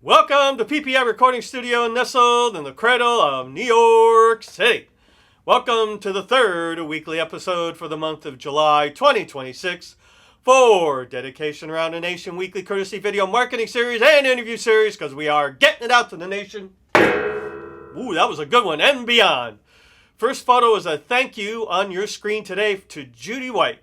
Welcome to PPI Recording Studio nestled in the cradle of New York City. Welcome to the third weekly episode for the month of July 2026 for Dedication Around the Nation weekly courtesy video marketing series and interview series because we are getting it out to the nation. Ooh, that was a good one and beyond. First photo is a thank you on your screen today to Judy White.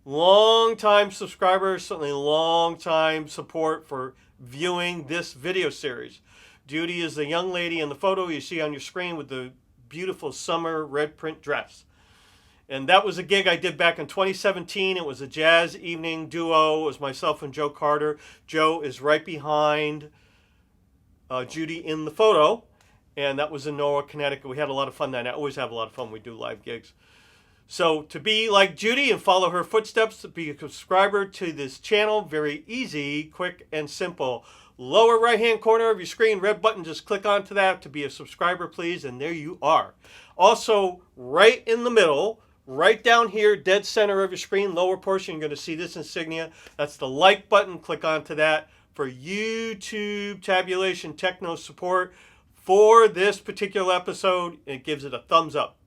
Long-time subscriber, certainly long-time support for viewing this video series. Judy is the young lady in the photo you see on your screen with the beautiful summer red print dress. And that was a gig I did back in 2017. It was a jazz evening duo. It was myself and Joe Carter. Joe is right behind Judy in the photo. And that was in Norwalk, Connecticut. We had a lot of fun that night. I always have a lot of fun when we do live gigs. So to be like Judy and follow her footsteps, to be a subscriber to this channel, very easy, quick, and simple. Lower right-hand corner of your screen, red button, just click onto that to be a subscriber, please, and there you are. Also, right in the middle, right down here, dead center of your screen, lower portion, you're going to see this insignia. That's the like button. Click onto that for YouTube tabulation techno support for this particular episode. It gives it a thumbs up.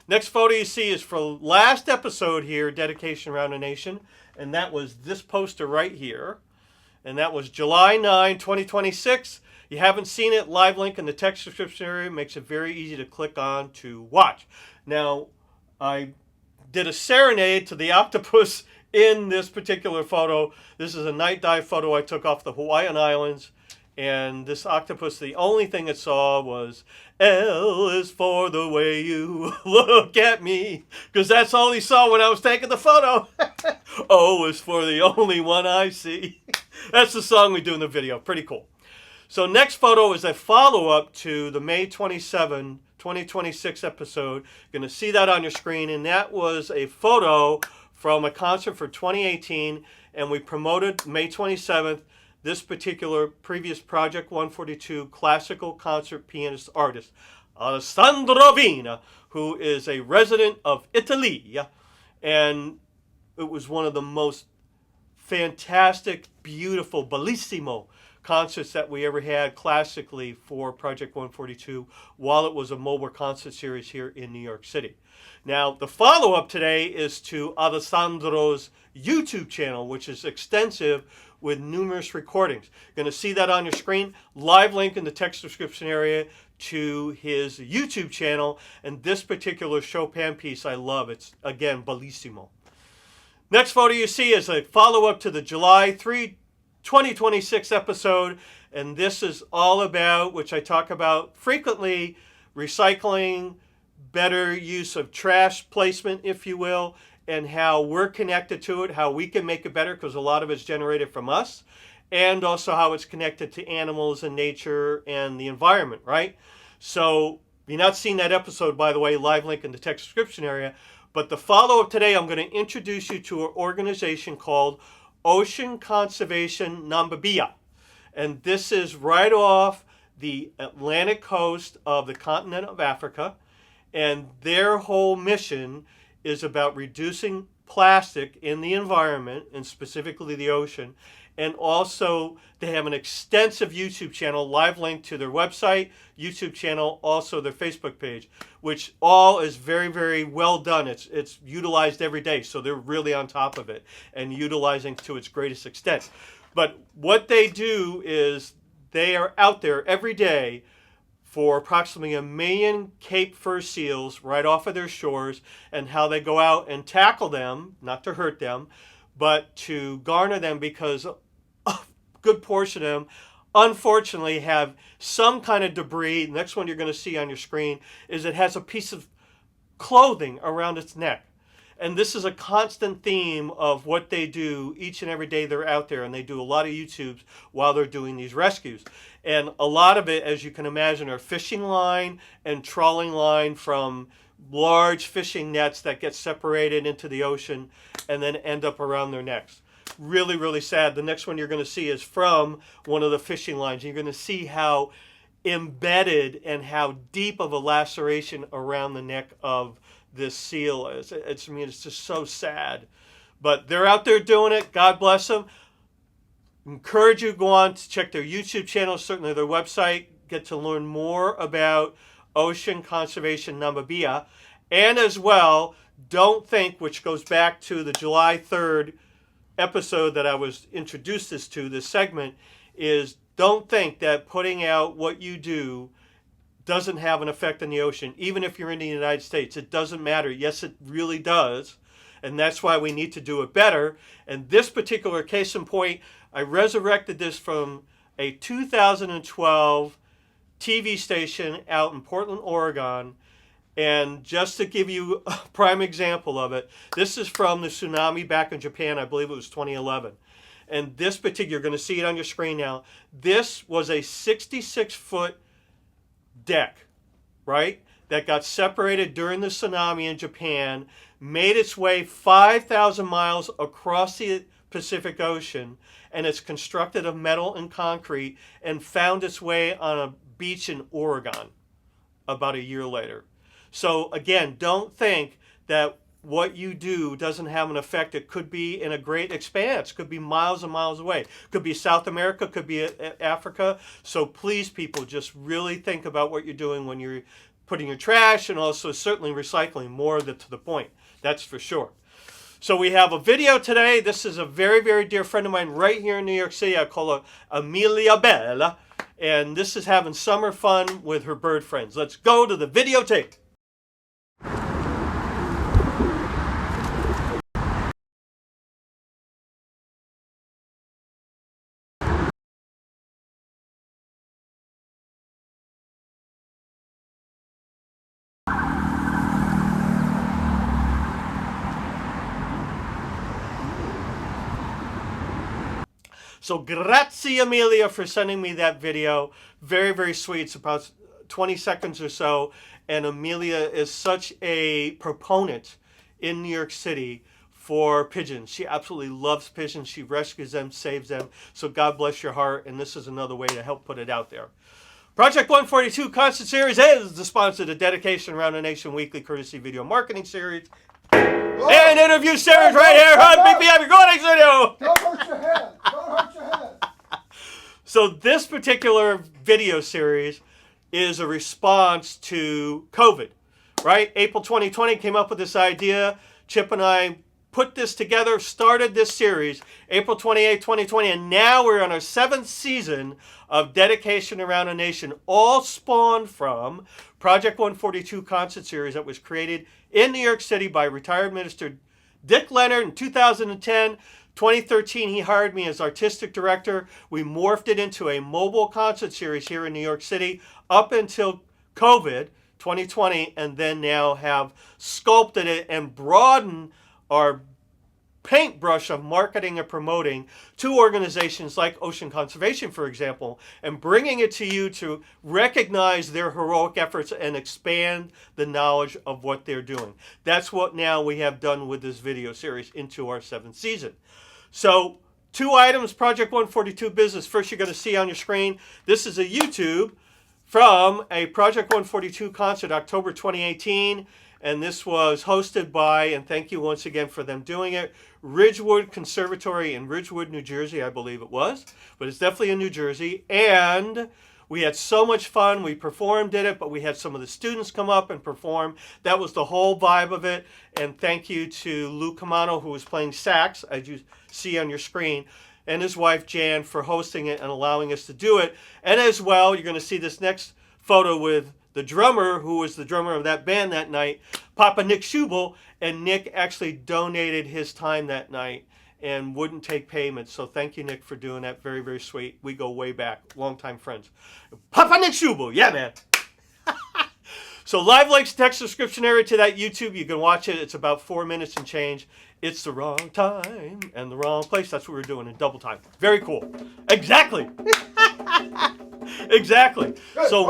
Next photo you see is for last episode here, Dedication Around the Nation, and that was this poster right here. And that was July 9, 2026. You haven't seen it, live link in the text description area. Makes it very easy to click on to watch. Now, I did a serenade to the octopus in this particular photo. This is a night dive photo I took off the Hawaiian Islands. And this octopus, the only thing it saw was, L is for the way you look at me. Because that's all he saw when I was taking the photo. O is for the only one I see. That's the song we do in the video. Pretty cool. So next photo is a follow-up to the May 27, 2026 episode. You're going to see that on your screen. And that was a photo from a concert for 2018. And we promoted May 27th. This particular previous Project 142 classical concert pianist artist, Alessandro VENA, who is a resident of Italy. And it was one of the most fantastic, beautiful, bellissimo concerts that we ever had classically for Project 142 while it was a mobile concert series here in New York City. Now, the follow-up today is to Alessandro's YouTube channel, which is extensive with numerous recordings. You're going to see that on your screen. Live link in the text description area to his YouTube channel. And this particular Chopin piece I love. It's, again, bellissimo. Next photo you see is a follow-up to the July 3, 2026 episode. And this is all about, which I talk about frequently, recycling, better use of trash placement, if you will, and how we're connected to it, how we can make it better, because a lot of it's generated from us, and also how it's connected to animals and nature and the environment, right? So if you've not seen that episode, by the way, live link in the text description area. But the follow-up today, I'm going to introduce you to an organization called Ocean Conservation Namibia. And this is right off the Atlantic coast of the continent of Africa. And their whole mission is about reducing plastic in the environment, and specifically the ocean. And also, they have an extensive YouTube channel, live link to their website, YouTube channel, also their Facebook page, which all is very, very well done. It's utilized every day, so they're really on top of it and utilizing to its greatest extent. But what they do is they are out there every day for approximately 1 million Cape fur seals right off of their shores, and how they go out and tackle them, not to hurt them, but to garner them, because a good portion of them, unfortunately, have some kind of debris. The next one you're going to see on your screen is it has a piece of clothing around its neck. And this is a constant theme of what they do each and every day they're out there, and they do a lot of YouTubes while they're doing these rescues. And a lot of it, as you can imagine, are fishing line and trawling line from large fishing nets that get separated into the ocean and then end up around their necks. Really, really sad. The next one you're going to see is from one of the fishing lines. You're going to see how embedded and how deep of a laceration around the neck of this seal is. I mean, it's just so sad. But they're out there doing it. God bless them. Encourage you to go on to check their YouTube channel, certainly their website, get to learn more about ocean conservation Namibia. And as well, don't think, which goes back to the July 3rd episode that I was introduced this segment, is don't think that putting out what you do doesn't have an effect on the ocean. Even if you're in the United States, it doesn't matter. Yes, it really does. And that's why we need to do it better. And this particular case in point, I resurrected this from a 2012 TV station out in Portland, Oregon. And just to give you a prime example of it, this is from the tsunami back in Japan. I believe it was 2011. And this particular, you're going to see it on your screen now. This was a 66-foot deck, right, that got separated during the tsunami in Japan, made its way 5,000 miles across the Pacific Ocean, and it's constructed of metal and concrete, and found its way on a beach in Oregon about a year later. So again, don't think that what you do doesn't have an effect. It could be in a great expanse, could be miles and miles away, could be South America, could be Africa. So please, people, just really think about what you're doing when you're putting your trash, and also certainly recycling, more to the point. That's for sure. So we have a video today. This is a very, very dear friend of mine right here in New York City. I call her EMILIA, and this is having summer fun with her bird friends. Let's go to the videotape. So grazie, Emilia, for sending me that video. Very, very sweet. It's about 20 seconds or so. And Emilia is such a proponent in New York City for pigeons. She absolutely loves pigeons. She rescues them, saves them. So God bless your heart. And this is another way to help put it out there. Project 142 Constant Series is the sponsor of the Dedication Around the Nation Weekly Courtesy Video Marketing Series. And interview series right here on BPM Recording Studio. Don't hurt your head. Don't hurt your head. So this particular video series is a response to COVID, right? April 2020 came up with this idea. Chip and I put this together, started this series, April 28, 2020, and now we're on our 7th season of Dedication Around the Nation, all spawned from Project 142 concert series that was created in New York City by retired minister Dick Leonard in 2010. 2013, he hired me as artistic director. We morphed it into a mobile concert series here in New York City up until COVID 2020, and then now have sculpted it and broadened our paintbrush of marketing and promoting to organizations like Ocean Conservation, for example, and bringing it to you to recognize their heroic efforts and expand the knowledge of what they're doing. That's what now we have done with this video series into our 7th season. So 2 items, Project 142 business. First, you're going to see on your screen, this is a YouTube from a Project 142 concert, October 2018. And this was hosted by, and thank you once again for them doing it, Ridgewood Conservatory in Ridgewood, New Jersey, I believe it was. But it's definitely in New Jersey. And we had so much fun. We performed it, but we had some of the students come up and perform. That was the whole vibe of it. And thank you to Lou Camano, who was playing sax, as you see on your screen, and his wife, Jan, for hosting it and allowing us to do it. And as well, you're going to see this next photo with the drummer, who was the drummer of that band that night, Papa Nick Schubel, and Nick actually donated his time that night and wouldn't take payment. So thank you, Nick, for doing that. Very, very sweet. We go way back, longtime friends. Papa Nick Schubel, yeah, man. So live links, text subscription area to that YouTube. You can watch it. It's about 4 minutes and change. It's the wrong time and the wrong place. That's what we're doing in double time. Very cool. Exactly. Exactly. So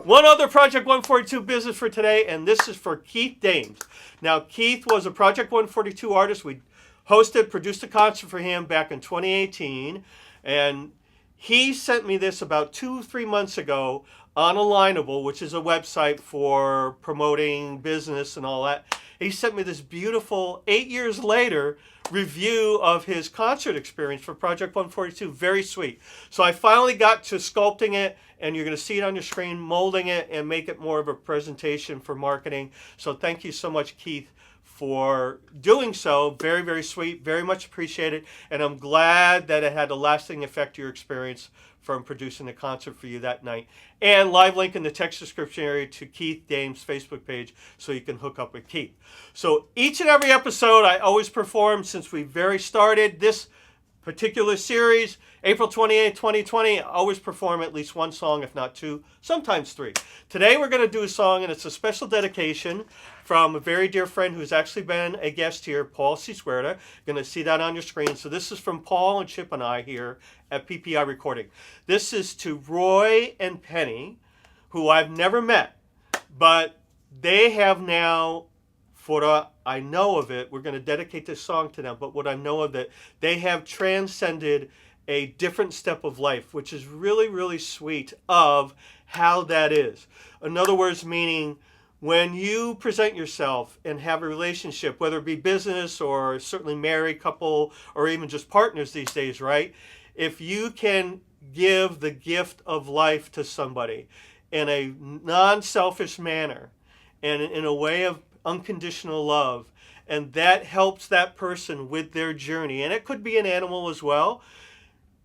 one other Project 142 business for today, and this is for Keith Dames. Now, Keith was a Project 142 artist. We hosted, produced a concert for him back in 2018, and he sent me this about 2-3 months ago on Alignable, which is a website for promoting business and all that. He sent me this beautiful, 8 years later, review of his concert experience for Project 142. Very sweet. So I finally got to sculpting it, and you're going to see it on your screen, molding it, and make it more of a presentation for marketing. So thank you so much, Keith, for doing so. Very, very sweet. Very much appreciated. And I'm glad that it had a lasting effect to your experience from producing the concert for you that night. And live link in the text description area to Keith Dame's Facebook page so you can hook up with Keith. So each and every episode I always perform since we very started this particular series, April 28, 2020, I always perform at least one song, if not two, sometimes three. Today we're going to do a song, and it's a special dedication from a very dear friend who's actually been a guest here, Paul Cisuerta. You're going to see that on your screen. So this is from Paul and Chip and I here at PPI Recording. This is to Roy and Penny, who I've never met, but they have now, for what I know of it, we're going to dedicate this song to them, but what I know of it, they have transcended a different step of life, which is really, really sweet of how that is. In other words, meaning when you present yourself and have a relationship, whether it be business or certainly married couple or even just partners these days, right? If you can give the gift of life to somebody in a non-selfish manner and in a way of unconditional love, and that helps that person with their journey, and it could be an animal as well,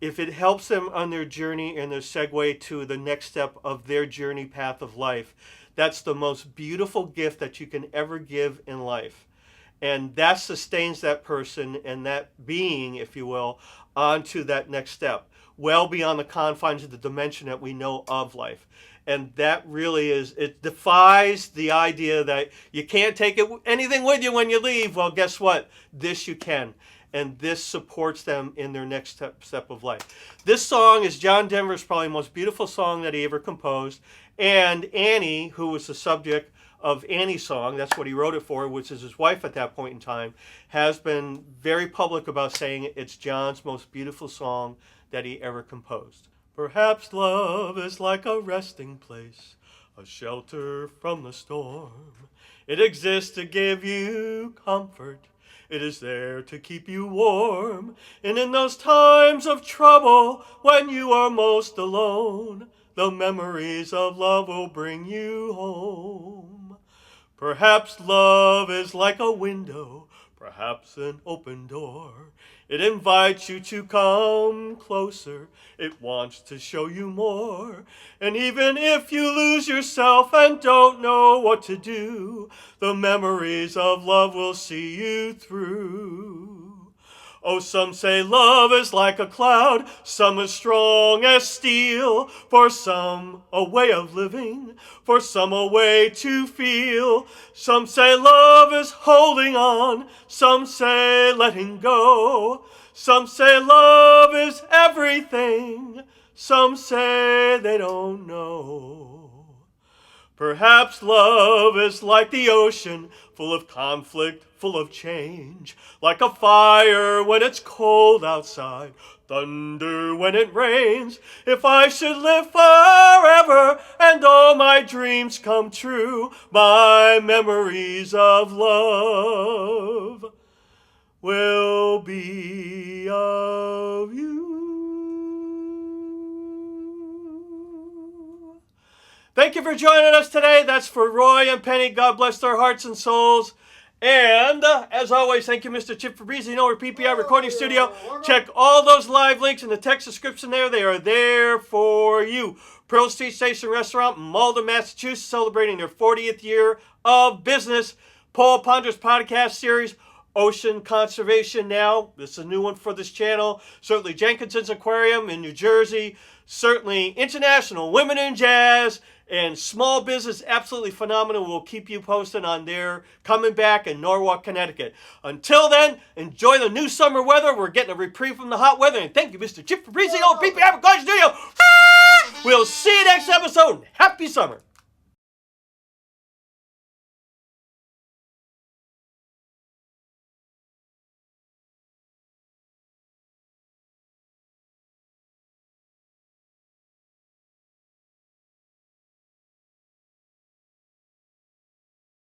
if it helps them on their journey and their segue to the next step of their journey path of life, that's the most beautiful gift that you can ever give in life. And that sustains that person and that being, if you will, onto that next step, well beyond the confines of the dimension that we know of life. And that really is, it defies the idea that you can't take anything with you when you leave. Well, guess what? This you can. And this supports them in their next step of life. This song is John Denver's probably most beautiful song that he ever composed. And Annie, who was the subject of Annie's song, that's what he wrote it for, which is his wife at that point in time, has been very public about saying it's John's most beautiful song that he ever composed. Perhaps love is like a resting place, a shelter from the storm. It exists to give you comfort. It is there to keep you warm. And in those times of trouble, when you are most alone, the memories of love will bring you home. Perhaps love is like a window, perhaps an open door. It invites you to come closer. It wants to show you more. And even if you lose yourself and don't know what to do, the memories of love will see you through. Oh, some say love is like a cloud, some as strong as steel. For some, a way of living, for some, a way to feel. Some say love is holding on, some say letting go. Some say love is everything, some say they don't know. Perhaps love is like the ocean, full of conflict, full of change. Like a fire when it's cold outside, thunder when it rains. If I should live forever and all my dreams come true, my memories of love will be of you. Thank you for joining us today. That's for Roy and Penny. God bless their hearts and souls. And as always, thank you, Mr. Chip Fabrizi, over PPI Recording Studio. Check all those live links in the text description there. They are there for you. Pearl Street Station Restaurant, Malden, Massachusetts, celebrating their 40th year of business. Paul Ponder's podcast series, Ocean Conservation Now. This is a new one for this channel. Certainly Jenkinson's Aquarium in New Jersey. Certainly International Women in Jazz. And small business, absolutely phenomenal. We'll keep you posted on their coming back in Norwalk, Connecticut. Until then, enjoy the new summer weather. We're getting a reprieve from the hot weather. And thank you, Mr. Chip Fabrizi, PPI Recording Studio. We'll see you next episode. Happy summer.